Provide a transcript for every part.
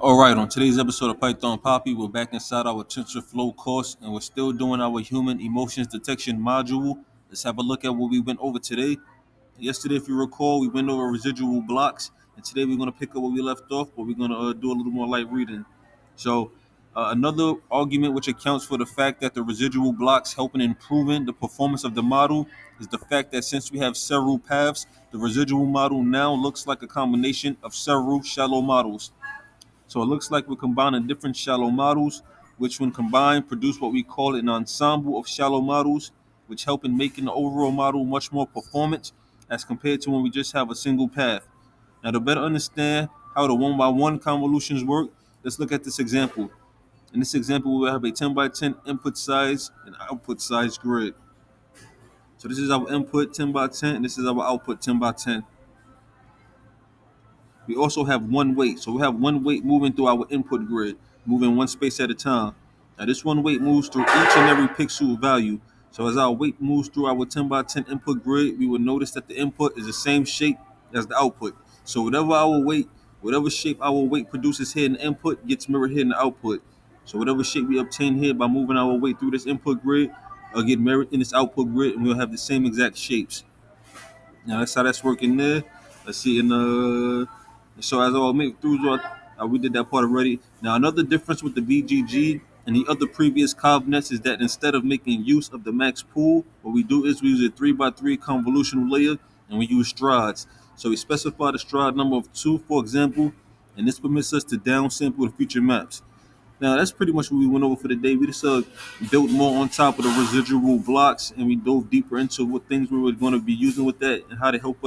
All right, on today's episode of Python Papi, we're back inside our Tensorflow course and we're still doing our human emotions detection module. Let's have a look at what we went over today. Yesterday, if you recall, we went over residual blocks, and today we're going to pick up where we left off, but we're going to do a little more light reading. So, another argument which accounts for the fact that the residual blocks help in improving the performance of the model is the fact that since we have several paths, the residual model now looks like a combination of several shallow models. So it looks like we're combining different shallow models, which when combined produce what we call an ensemble of shallow models, which help in making the overall model much more performant as compared to when we just have a single path. Now to better understand how the one by one convolutions work, let's look at this example. In this example, we will have a 10 by 10 input size and output size grid. So this is our input 10 by 10, and this is our output 10 by 10. We also have one weight. So we have one weight moving through our input grid, moving one space at a time. Now this one weight moves through each and every pixel value. So as our weight moves through our 10 by 10 input grid, we will notice that the input is the same shape as the output. So whatever shape our weight produces here in the input gets mirrored here in the output. So whatever shape we obtain here by moving our weight through this input grid will get mirrored in this output grid, and we'll have the same exact shapes. Now that's how that's working there. Let's see in the so as I'll make through we did that part already. Now another difference with the VGG and the other previous convnets is that instead of making use of the max pool, what we do is we use a 3 by 3 convolutional layer and we use strides. So we specify the stride number of 2, for example, and this permits us to downsample the future maps. Now that's pretty much what we went over for the day. We just built more on top of the residual blocks, and we dove deeper into what things we were going to be using with that and how to help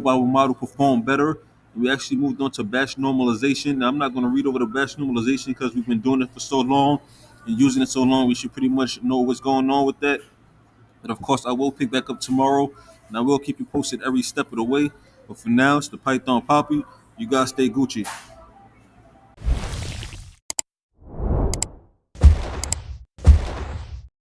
our model perform better. And we actually moved on to batch normalization. Now I'm not going to read over the batch normalization because we've been doing it for so long and using it so long. We should pretty much know what's going on with that. But of course, I will pick back up tomorrow, and I will keep you posted every step of the way. But for now, it's the Python Poppy. You guys stay Gucci.